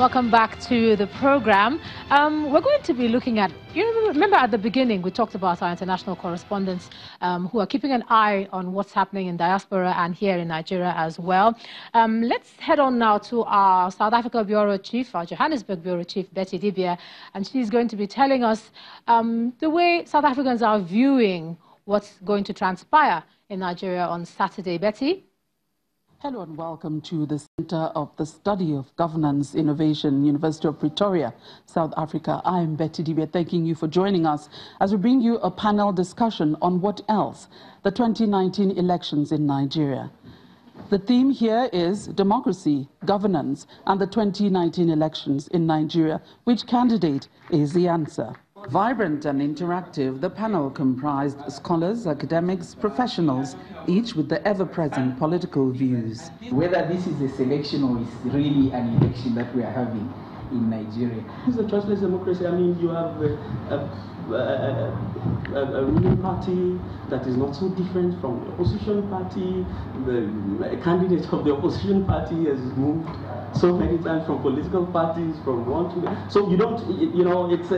Welcome back to the program. We're going to be looking at, remember at the beginning we talked about our international correspondents who are keeping an eye on what's happening in diaspora and here in Nigeria as well. Let's head on now to our South Africa Bureau Chief, our Johannesburg Bureau Chief, Betty Dibia, and she's going to be telling us the way South Africans are viewing what's going to transpire in Nigeria on Saturday. Betty? Hello and welcome to the Center of the Study of Governance Innovation, University of Pretoria, South Africa. I'm Betty Dibia, thanking you for joining us as we bring you a panel discussion on what else? The 2019 elections in Nigeria. The theme here is democracy, governance, and the 2019 elections in Nigeria. Which candidate is the answer? Vibrant and interactive, the panel comprised scholars, academics, professionals, each with the ever-present political views. Whether this is a selection or is really an election that we are having in Nigeria. It's a choiceless democracy. I mean, you have a ruling party that is not so different from the opposition party. The candidate of the opposition party has moved so many times from political parties, from one to the, so you don't, you know, it's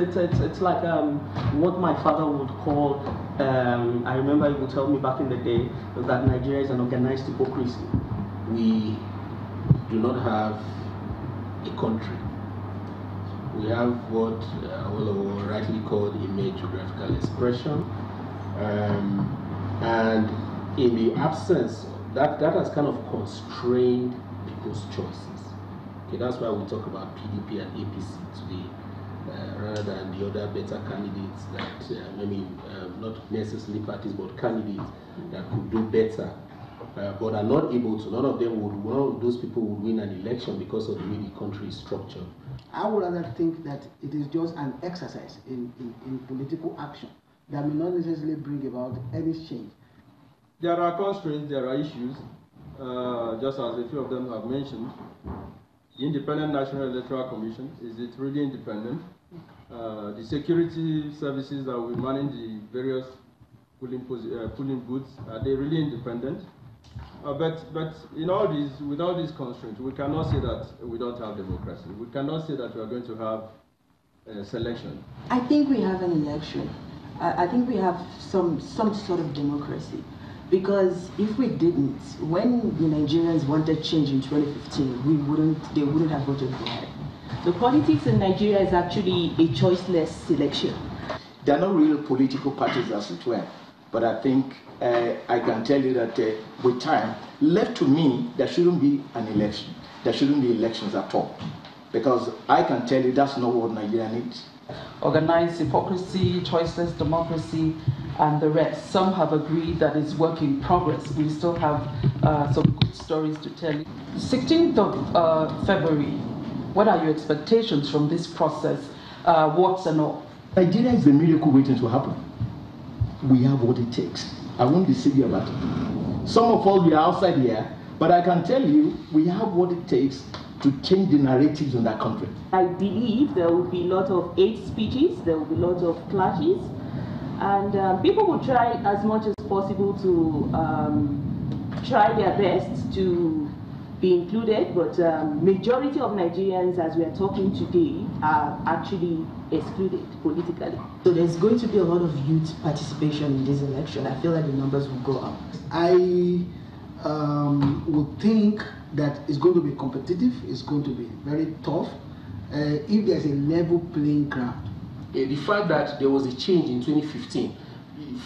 like what my father would call, I remember he would tell me back in the day that Nigeria is an organized hypocrisy. We do not have a country. We have what Awolowo rightly called a mere geographical expression, and in the absence, that has kind of constrained people's choices. Okay, that's why we talk about PDP and APC today, rather than the other better candidates that, not necessarily parties, but candidates that could do better, but are not able to. None of them would, well, those people would win an election because of the way the country is structured. I would rather think that it is just an exercise in political action that may not necessarily bring about any change. There are constraints, there are issues, just as a few of them have mentioned. The Independent National Electoral Commission, is it really independent? The security services that will manage the various polling booths, are they really independent? But in all these, with all these constraints, we cannot say that we don't have democracy. We cannot say that we are going to have a selection. I think we have an election. I think we have some sort of democracy. Because if we didn't, when the Nigerians wanted change in 2015, they wouldn't have voted for it. The politics in Nigeria is actually a choiceless selection. There are no real political parties as it were, but I think I can tell you that with time, left to me, there shouldn't be an election. There shouldn't be elections at all. Because I can tell you that's not what Nigeria needs. Organized hypocrisy, choiceless democracy, and the rest. Some have agreed that it's work in progress. We still have some good stories to tell you. 16th of February, what are your expectations from this process, warts and all? Nigeria is a miracle waiting to happen. We have what it takes. I won't deceive you about it. Some of us, we are outside here, but I can tell you, we have what it takes to change the narratives in that country. I believe there will be a lot of hate speeches, there will be a lot of clashes, and people will try as much as possible to try their best to be included, but majority of Nigerians, as we are talking today, are actually excluded politically. So there's going to be a lot of youth participation in this election. I feel like the numbers will go up. I would think that it's going to be competitive, it's going to be very tough, if there's a level playing ground. The fact that there was a change in 2015,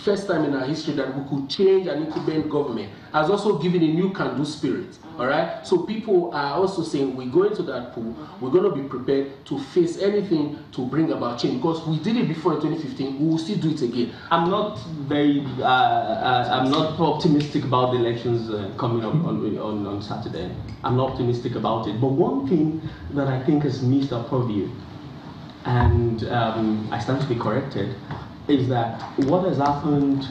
first time in our history that we could change an incumbent government, has also given a new can-do spirit. All right. So people are also saying we go into that pool, we're going to be prepared to face anything to bring about change, because we did it before in 2015. We will still do it again. I'm not very, I'm not optimistic about the elections coming up on Saturday. I'm not optimistic about it. But one thing that I think has missed our purview, and I stand to be corrected, is that what has happened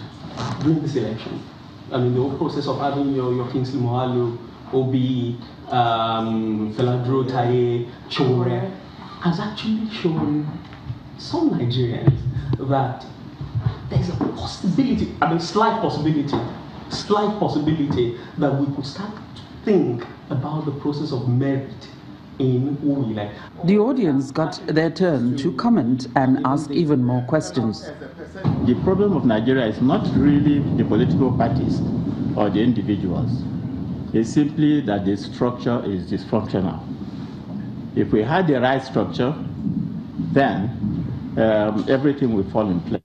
during this election, I mean, the whole process of having your Kingsley Moghalu, Obi, Feladro, Taye, Chore, has actually shown some Nigerians that there's a possibility, I mean slight possibility that we could start to think about the process of merit in who we elect. The audience got their turn to comment and ask even more questions. The problem of Nigeria is not really the political parties or the individuals. It's simply that the structure is dysfunctional. If we had the right structure, then everything will fall in place.